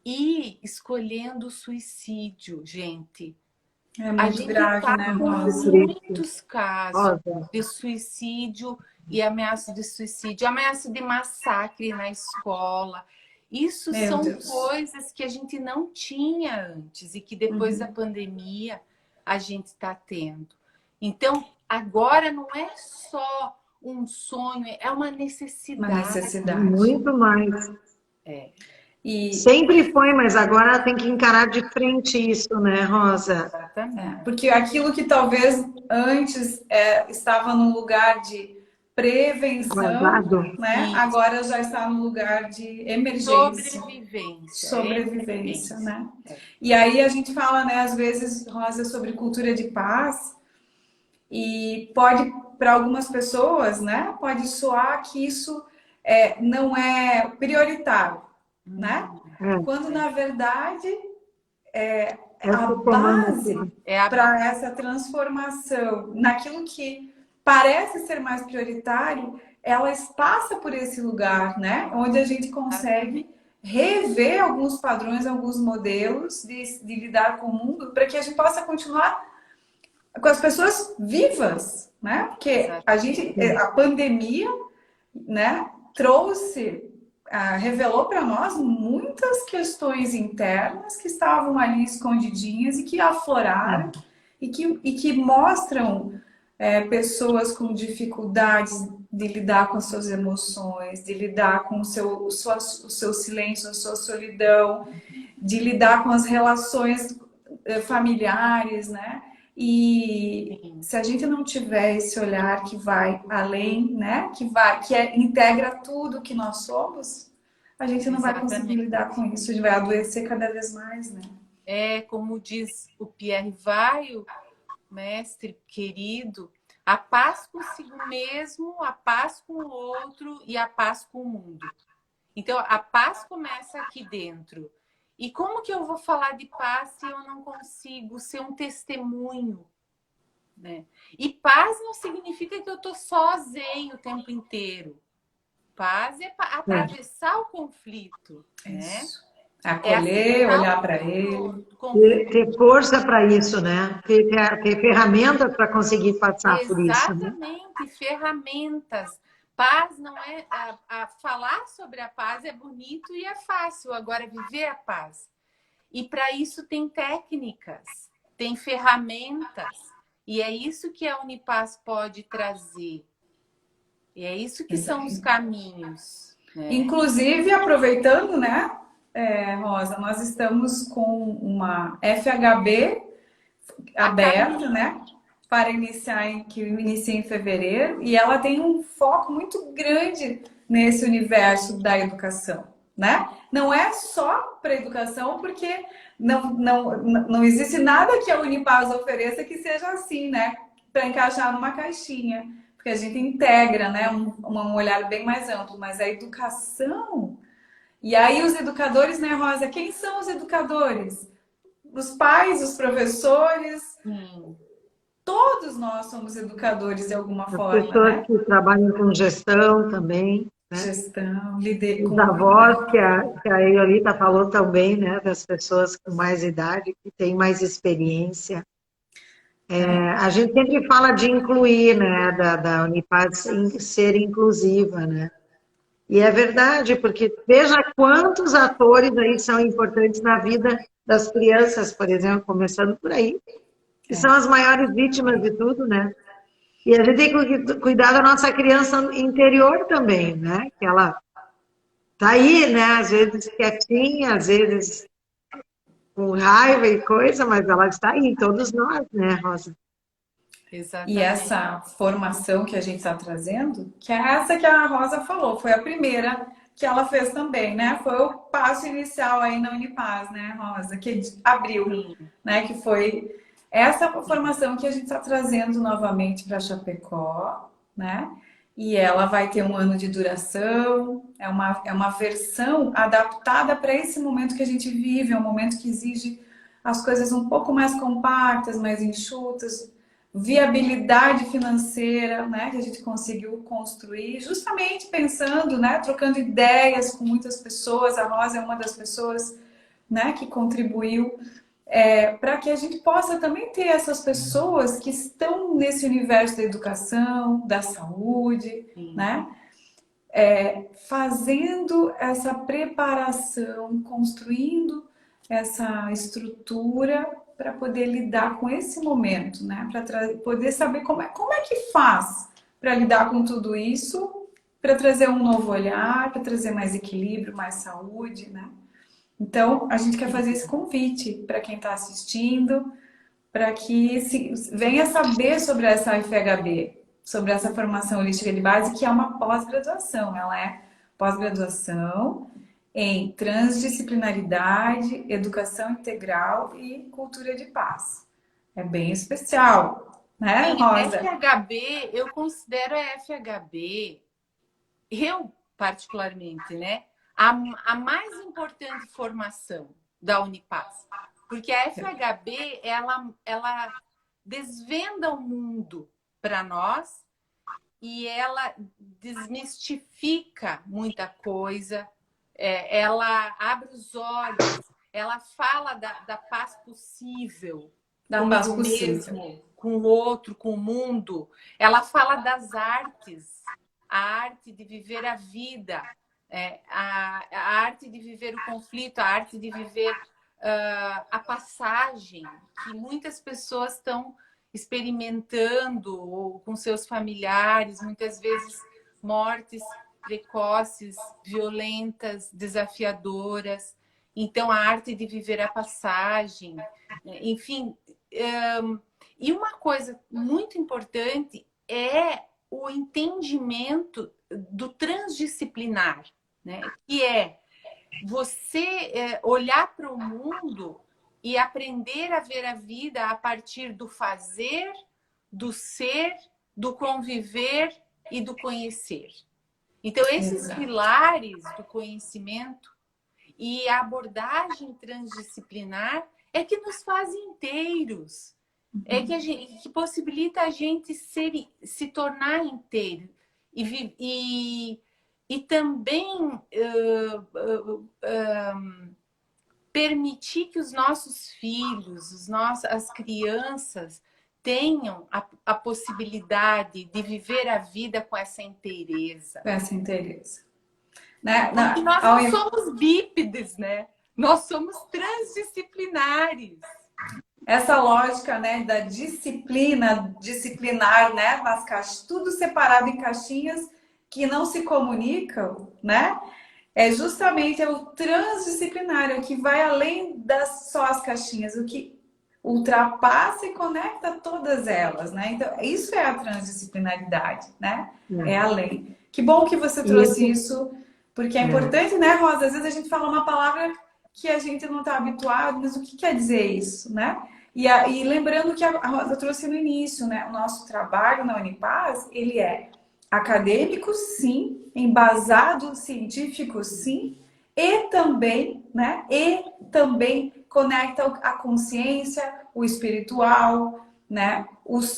e escolhendo o suicídio, gente. É muito grave, tá né, com Rosa? muitos casos de suicídio e ameaça de suicídio, ameaça de massacre na escola. Isso são coisas que a gente não tinha antes e que depois da pandemia a gente está tendo. Então, agora não é só um sonho, é uma necessidade. Uma necessidade. Muito mais. E sempre foi, mas agora tem que encarar de frente isso, né, Rosa? Exatamente. Porque aquilo que talvez antes estava no lugar de prevenção, Guardado. né? Isso. Agora já está no lugar de emergência. Sobrevivência, né? E aí a gente fala, né, às vezes, Rosa, sobre cultura de paz e pode, para algumas pessoas, né, pode soar que isso não é prioritário, né? Quando, na verdade, a base para essa transformação naquilo que parece ser mais prioritário, elas passam por esse lugar, né? Onde a gente consegue rever alguns padrões, alguns modelos de lidar com o mundo para que a gente possa continuar com as pessoas vivas, né? Porque a pandemia, né, revelou para nós muitas questões internas que estavam ali escondidinhas e que afloraram e que mostram pessoas com dificuldades de lidar com as suas emoções, de lidar com o seu silêncio, a sua solidão, de lidar com as relações familiares, né? E se a gente não tiver esse olhar que vai além, né? Integra tudo que nós somos, a gente não vai conseguir lidar com isso, a gente vai adoecer cada vez mais, né? Como diz o Pierre Weil, mestre querido, a paz consigo mesmo, a paz com o outro e a paz com o mundo. Então, a paz começa aqui dentro. E como que eu vou falar de paz se eu não consigo ser um testemunho? Né? E paz não significa que eu estou sozinho o tempo inteiro. Paz é atravessar o conflito. Né? Acolher, olhar para ele. Ter força para isso, né? Ter ferramentas para conseguir passar por isso. Exatamente, ferramentas. Paz não é... falar sobre a paz é bonito e é fácil. Agora, viver a paz. E para isso tem técnicas, tem ferramentas. E é isso que a Unipaz pode trazer. E é isso que são os caminhos. Né? Inclusive, aproveitando, né, Rosa, nós estamos com uma FHB aberta, né, para que inicia em fevereiro, e ela tem um foco muito grande nesse universo da educação, né? Não é só para educação, porque não existe nada que a Unipaz ofereça que seja assim, né, para encaixar numa caixinha, porque a gente integra, né, um olhar bem mais amplo, mas a educação... E aí os educadores, né, Rosa? Quem são os educadores? Os pais, os professores, todos nós somos educadores de alguma forma, as pessoas, né? que trabalham com gestão também, né? Gestão, os avós, que a Iolita falou também, né, das pessoas com mais idade, que têm mais experiência. A gente sempre fala de incluir, né, da Unipaz ser inclusiva, né? E é verdade, porque veja quantos atores aí são importantes na vida das crianças, por exemplo, começando por aí, que são as maiores vítimas de tudo, né? E a gente tem que cuidar da nossa criança interior também, né? Que ela tá aí, né? Às vezes quietinha, às vezes com raiva e coisa, mas ela está aí, todos nós, né, Rosa? Exatamente. E essa formação que a gente está trazendo, que é essa que a Rosa falou, foi a primeira que ela fez também, né? Foi o passo inicial aí na Unipaz, né, Rosa? Que abriu, né? Que foi essa formação que a gente está trazendo novamente para Chapecó, né? E ela vai ter um ano de duração, é uma versão adaptada para esse momento que a gente vive, é um momento que exige as coisas um pouco mais compactas, mais enxutas, viabilidade financeira, né, que a gente conseguiu construir, justamente pensando, né, trocando ideias com muitas pessoas. A Rosa é uma das pessoas, né, que contribuiu para que a gente possa também ter essas pessoas que estão nesse universo da educação, da saúde, né, fazendo essa preparação, construindo essa estrutura para poder lidar com esse momento, né? Para poder saber como é que faz para lidar com tudo isso, para trazer um novo olhar, para trazer mais equilíbrio, mais saúde, né? Então, a gente quer fazer esse convite para quem está assistindo, para que venha saber sobre essa FHB, sobre essa formação holística de base, que é uma pós-graduação. Ela é pós-graduação em transdisciplinaridade, educação integral e cultura de paz. É bem especial, né, Rosa? FHB, eu considero a FHB, eu particularmente, né, a mais importante formação da Unipaz. Porque a FHB, ela desvenda o mundo para nós e ela desmistifica muita coisa, ela abre os olhos, ela fala da paz possível, da paz possível, mesmo, com o outro, com o mundo. Ela fala das artes, a arte de viver a vida, a arte de viver o conflito, a arte de viver a passagem, que muitas pessoas estão experimentando ou com seus familiares, muitas vezes mortes precoces, violentas, desafiadoras. Então, a arte de viver a passagem, enfim. E uma coisa muito importante é o entendimento do transdisciplinar, né? Que é você olhar para o mundo e aprender a ver a vida a partir do fazer, do ser, do conviver e do conhecer. Então, esses Exato. pilares do conhecimento e a abordagem transdisciplinar é que nos faz inteiros, é que possibilita a gente se tornar inteiro e também permitir que os nossos filhos, as crianças tenham a possibilidade de viver a vida com essa inteireza. Com essa interesse. Né? Porque nós não somos bípedes, né? Nós somos transdisciplinares. Essa lógica, né, da disciplinar, né, nas caixas, tudo separado em caixinhas que não se comunicam, né? É justamente o transdisciplinar, o que vai além das só as caixinhas, o que ultrapassa e conecta todas elas, né? Então, isso é a transdisciplinaridade, né? É além. Que bom que você trouxe isso, porque é importante, né, Rosa? Às vezes a gente fala uma palavra que a gente não está habituado, mas o que quer dizer isso, né? E lembrando que a Rosa trouxe no início, né? O nosso trabalho na Unipaz, ele é acadêmico, sim, embasado científico, sim, e também, né? E também conecta a consciência, o espiritual, né?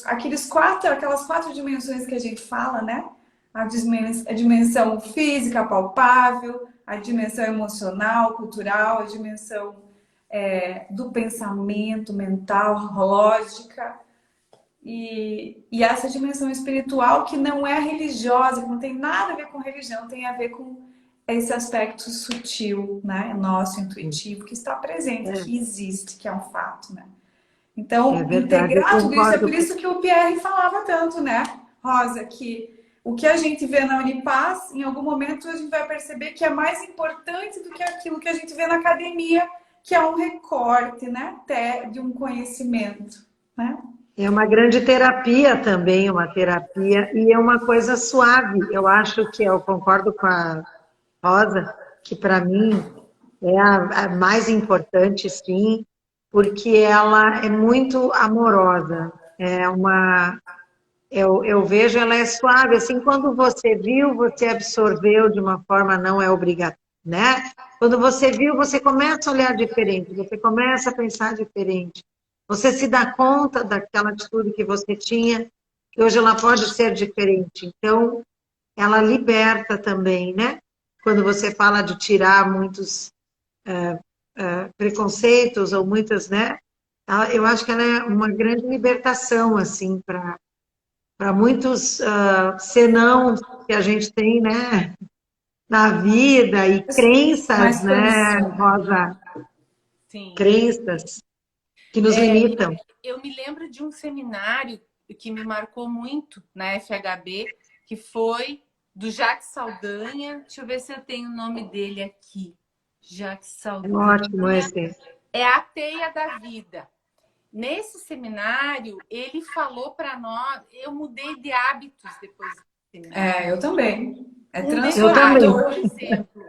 Aquelas quatro dimensões que a gente fala, né? A dimensão física, palpável, a dimensão emocional, cultural, a dimensão do pensamento, mental, lógica. E essa dimensão espiritual que não é religiosa, que não tem nada a ver com religião, tem a ver com esse aspecto sutil, né? Nosso, intuitivo, que está presente, que existe, que é um fato, né? Então, integrar tudo isso, é por isso que o Pierre falava tanto, né, Rosa, que o que a gente vê na Unipaz, em algum momento a gente vai perceber que é mais importante do que aquilo que a gente vê na academia, que é um recorte, né, de um conhecimento, né? É uma grande terapia também, uma terapia, e é uma coisa suave. Eu acho que eu concordo com a Rosa, que para mim é a mais importante, sim, porque ela é muito amorosa. Eu vejo ela é suave, assim, quando você viu, você absorveu de uma forma não é obrigatória, né? Quando você viu, você começa a olhar diferente, você começa a pensar diferente. Você se dá conta daquela atitude que você tinha, que hoje ela pode ser diferente. Então, ela liberta também, né? Quando você fala de tirar muitos preconceitos ou muitas, né? Eu acho que ela é uma grande libertação, assim, para muitos senãos que a gente tem, né? Na vida e Mais crenças, né, condição. Rosa? Sim. Crenças que nos limitam. Eu me lembro de um seminário que me marcou muito na FHB, que foi do Jacques Saldanha. Deixa eu ver se eu tenho o nome dele aqui. Jacques Saldanha. Ótimo esse. É a teia da vida. Nesse seminário, ele falou para nós... Eu mudei de hábitos depois do seminário. Eu também. É Eu também. transformador. Por exemplo,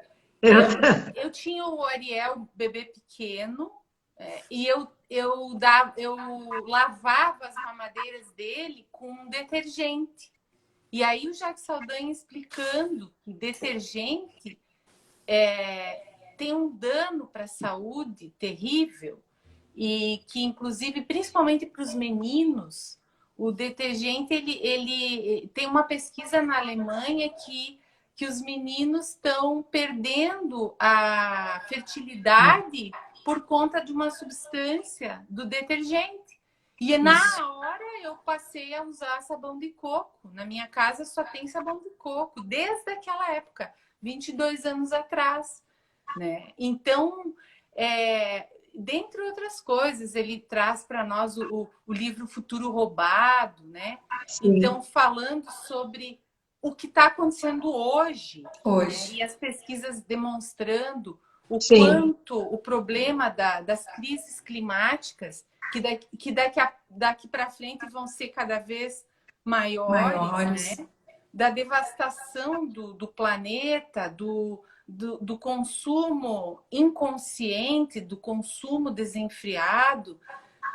eu tinha o Ariel, bebê pequeno, e eu lavava as mamadeiras dele com detergente. E aí o Jacques Saldanha explicando que detergente tem um dano para a saúde terrível e que, inclusive, principalmente para os meninos, o detergente, ele tem uma pesquisa na Alemanha que os meninos estão perdendo a fertilidade por conta de uma substância do detergente. E na hora eu passei a usar sabão de coco. Na minha casa só tem sabão de coco, desde aquela época, 22 anos atrás, né? Então, dentre outras coisas, ele traz para nós o livro Futuro Roubado, né? Sim. Então, falando sobre o que está acontecendo hoje, Hoje. né? E as pesquisas demonstrando o Sim. quanto o problema das crises climáticas, que daqui para frente vão ser cada vez maiores. Né? Da devastação do planeta, do consumo inconsciente, do consumo desenfreado,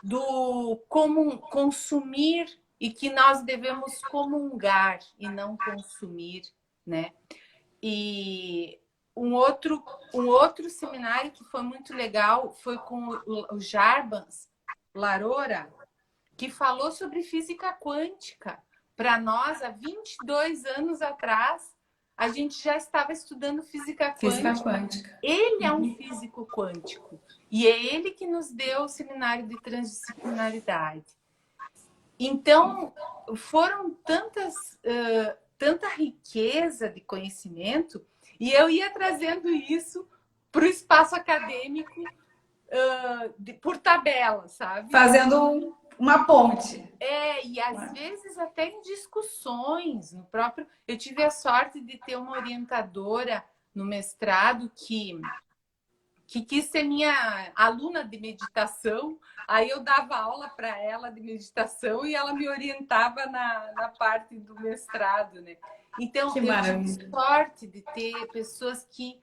do como consumir e que nós devemos comungar e não consumir, né? E um outro seminário que foi muito legal foi com o Jarbas Larora, que falou sobre física quântica. Para nós, há 22 anos atrás, a gente já estava estudando física quântica. Ele é um físico quântico. E é ele que nos deu o seminário de transdisciplinaridade. Então, foram tanta riqueza de conhecimento, e eu ia trazendo isso para o espaço acadêmico por tabela, sabe? Fazendo uma ponte. E às vezes até em discussões no próprio. Eu tive a sorte de ter uma orientadora no mestrado que quis ser minha aluna de meditação. Aí eu dava aula para ela de meditação e ela me orientava na parte do mestrado, né? Então, eu tive sorte de ter pessoas que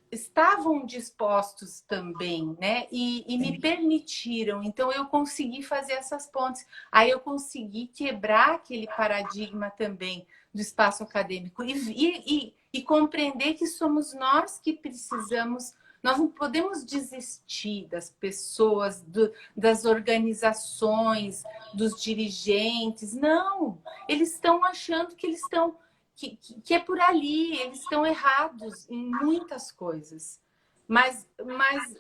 estavam dispostos também, né? E me permitiram. Então, eu consegui fazer essas pontes. Aí eu consegui quebrar aquele paradigma também do espaço acadêmico e compreender que somos nós que precisamos. Nós não podemos desistir das pessoas, das organizações, dos dirigentes. Não! Eles estão achando que eles estão... Que é por ali, eles estão errados em muitas coisas. Mas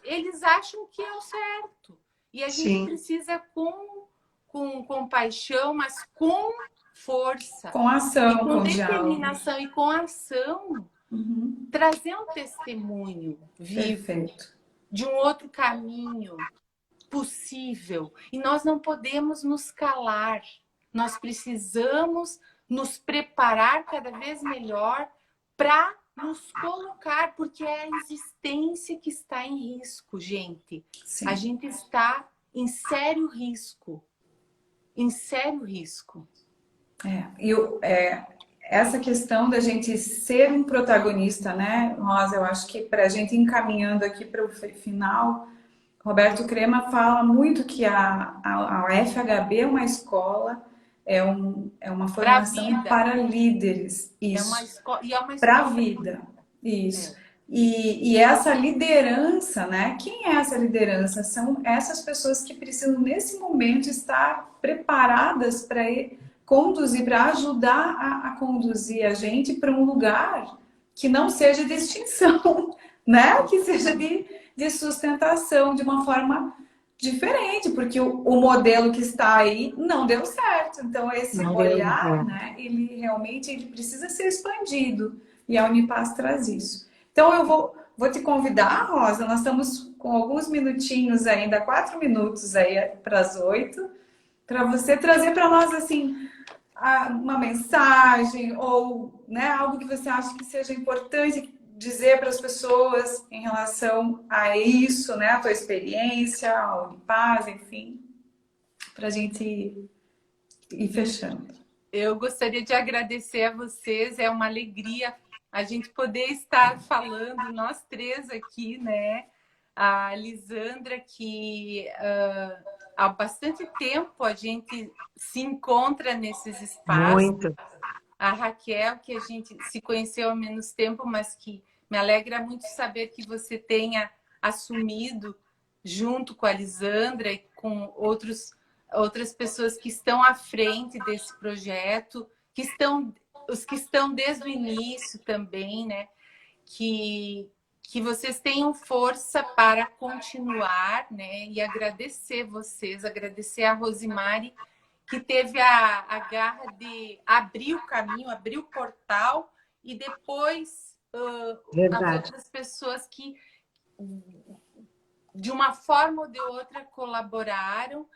eles acham que é o certo. E a gente precisa com compaixão, mas com força. Com ação, com determinação diálogo. E com ação. Trazer um testemunho vivo. Perfeito. De um outro caminho possível. E nós não podemos nos calar. Nós precisamos nos preparar cada vez melhor para nos colocar, porque é a existência que está em risco, gente. Sim. A gente está em sério risco. Em sério risco. Essa questão da gente ser um protagonista, né, Rosa? Eu acho que para a gente encaminhando aqui para o final, Roberto Crema fala muito que a UFHB é uma escola, é uma formação para líderes. Isso. Para a vida. Isso. E essa liderança, né? Quem é essa liderança? São essas pessoas que precisam, nesse momento, estar preparadas para conduzir, para ajudar a conduzir a gente para um lugar que não seja de extinção, né? Que seja de sustentação de uma forma diferente, porque o modelo que está aí não deu certo. Então, esse olhar, né, ele realmente precisa ser expandido. E a Unipaz traz isso. Então, eu vou te convidar, Rosa, nós estamos com alguns minutinhos ainda, 4 minutos aí para as 8, para você trazer para nós, assim, uma mensagem ou, né, algo que você acha que seja importante dizer para as pessoas em relação a isso, né? A tua experiência, a Unipaz, enfim, para a gente ir fechando. Eu gostaria de agradecer a vocês, é uma alegria a gente poder estar falando, nós três aqui, né? A Lisandra, que há bastante tempo a gente se encontra nesses espaços. Muito. A Raquel, que a gente se conheceu há menos tempo, mas que me alegra muito saber que você tenha assumido, junto com a Lisandra e com outras pessoas que estão à frente desse projeto, os que estão desde o início também, né? Que vocês tenham força para continuar, né? E agradecer vocês, agradecer a Rosimari, que teve a garra de abrir o caminho, abrir o portal, e depois as outras pessoas que de uma forma ou de outra, colaboraram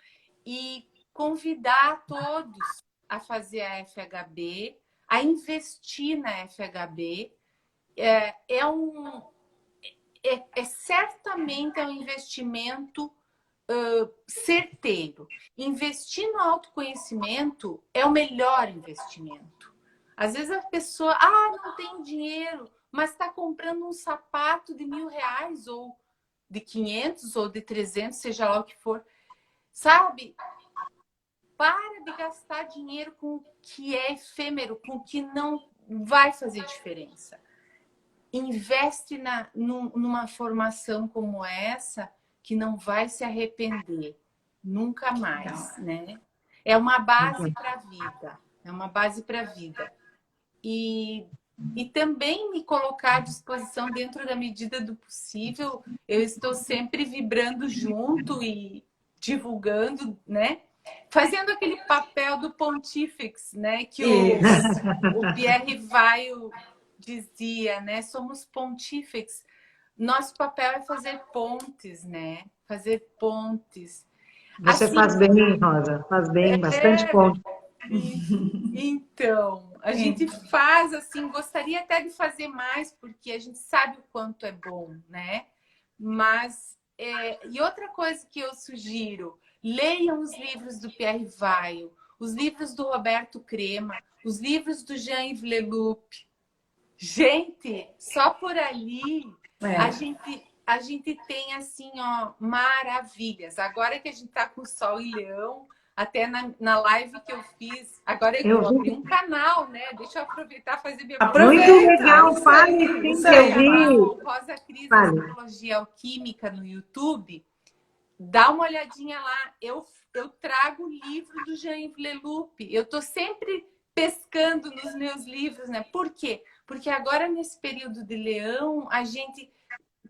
e convidar todos a fazer a FHB, a investir na FHB. Certamente é um investimento certeiro. Investir no autoconhecimento é o melhor investimento. Às vezes a pessoa, não tem dinheiro, mas está comprando um sapato de R$1.000, ou de 500, ou de 300, seja lá o que for. Sabe? Para de gastar dinheiro com o que é efêmero, com o que não vai fazer diferença. Investe numa formação como essa, que não vai se arrepender nunca mais, né? É uma base para a vida. É uma base para a vida. E também me colocar à disposição dentro da medida do possível. Eu estou sempre vibrando junto e divulgando, né? Fazendo aquele papel do pontífex, né? Que o Pierre Weil dizia, né? Somos pontífex. Nosso papel é fazer pontes, né? Fazer pontes. Você assim, faz bem, Rosa. Faz bem, bastante ponte. Então, a gente faz assim, gostaria até de fazer mais, porque a gente sabe o quanto é bom, né? Mas, e outra coisa que eu sugiro, leiam os livros do Pierre Weil, os livros do Roberto Crema, os livros do Jean-Yves Leloup. Gente, só por ali a gente tem assim, ó, maravilhas. Agora que a gente tá com Sol e Leão, até na live que eu fiz, agora eu abri um canal, né? Deixa eu aproveitar e fazer minha Muito legal, fale, sim, eu vi. Rosa Cris, Astrologia Alquímica no YouTube. Dá uma olhadinha lá. Eu trago o livro do Jean-Yves Leloup. Eu tô sempre pescando nos meus livros, né? Por quê? Porque agora, nesse período de Leão, a gente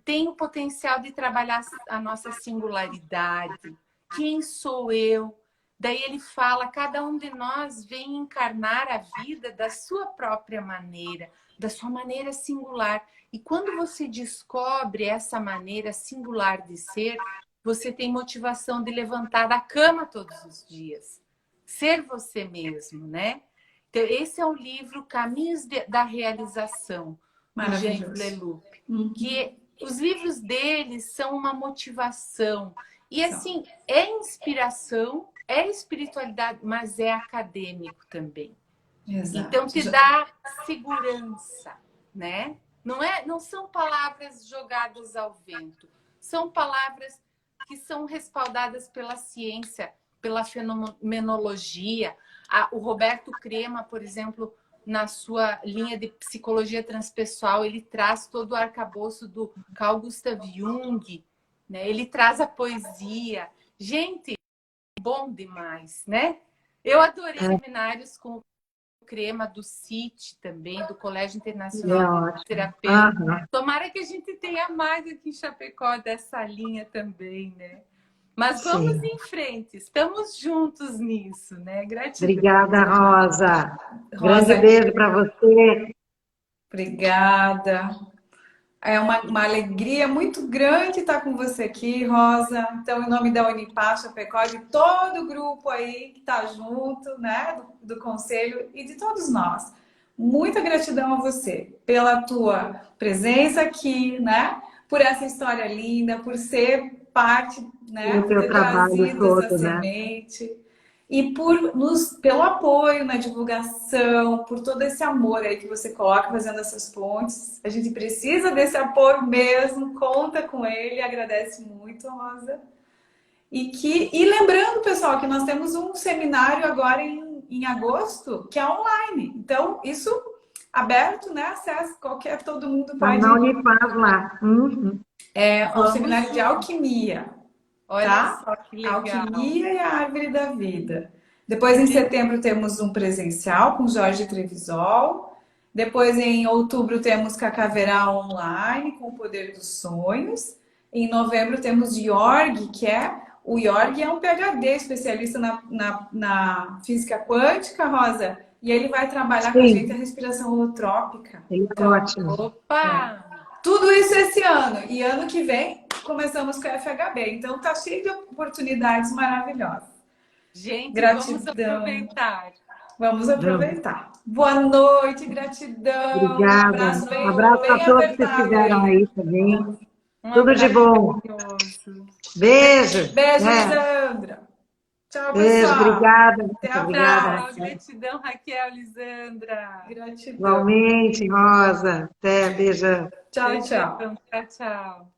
tem o potencial de trabalhar a nossa singularidade. Quem sou eu? Daí ele fala, cada um de nós vem encarnar a vida da sua própria maneira, da sua maneira singular. E quando você descobre essa maneira singular de ser, você tem motivação de levantar da cama todos os dias. Ser você mesmo, né? Então, esse é o livro Caminhos da Realização, do Jean-Yves Leloup. Que os livros dele são uma motivação. E assim, é inspiração, é espiritualidade, mas é acadêmico também. Exato. Então te dá segurança, né? Não são palavras jogadas ao vento. São palavras que são respaldadas pela ciência, pela fenomenologia. O Roberto Crema, por exemplo, na sua linha de psicologia transpessoal, ele traz todo o arcabouço do Carl Gustav Jung, né? Ele traz a poesia. Gente, bom demais, né? Eu adorei seminários com o Crema do CIT também, do Colégio Internacional de Terapeuta. Tomara que a gente tenha mais aqui em Chapecó dessa linha também, né? Mas vamos em frente, estamos juntos nisso, né? Gratidão. Obrigada, Rosa. Grande beijo para você. Obrigada. É uma alegria muito grande estar com você aqui, Rosa. Então, em nome da Unipar Chapecó, de todo o grupo aí que está junto, né, do Conselho e de todos nós. Muita gratidão a você pela tua presença aqui, né, por essa história linda, por ser parte, né, por ter trazido essa semente. E pelo apoio na divulgação, por todo esse amor aí que você coloca fazendo essas pontes. A gente precisa desse apoio mesmo, conta com ele, agradece muito, Rosa. E lembrando, pessoal, que nós temos um seminário agora em agosto, que é online. Então, isso aberto, né? Acesso, todo mundo pode... Na Unipar lá. É um seminário de alquimia. Olha só que legal. Alquimia e a Árvore da Vida. Depois, em setembro, temos um presencial com Jorge Trevisol. Depois, em outubro, temos Cacaveral online com o Poder dos Sonhos. Em novembro, temos Jorg, o Jorg é um PhD, especialista na física quântica, Rosa. E ele vai trabalhar com a gente a respiração holotrópica. Ele é ótimo. Opa! Tudo isso esse ano. E ano que vem... começamos com a FHB. Então, tá cheio de oportunidades maravilhosas. Gente, Gratidão. vamos aproveitar. Vamos aproveitar. Boa noite, gratidão. Obrigada. Um abraço bem, Um abraço bem a todos que apertado estiveram aí também. Um Tudo de abraço bom. carinhoso. Beijo. Beijo, É. Lisandra. Tchau, Beijo, pessoal. obrigada. Até a Obrigada. Tchau, próxima. gratidão, Raquel, Lisandra. Gratidão. Igualmente, Rosa. Até, beijão. Tchau, Beijão, tchau. tchau, tchau.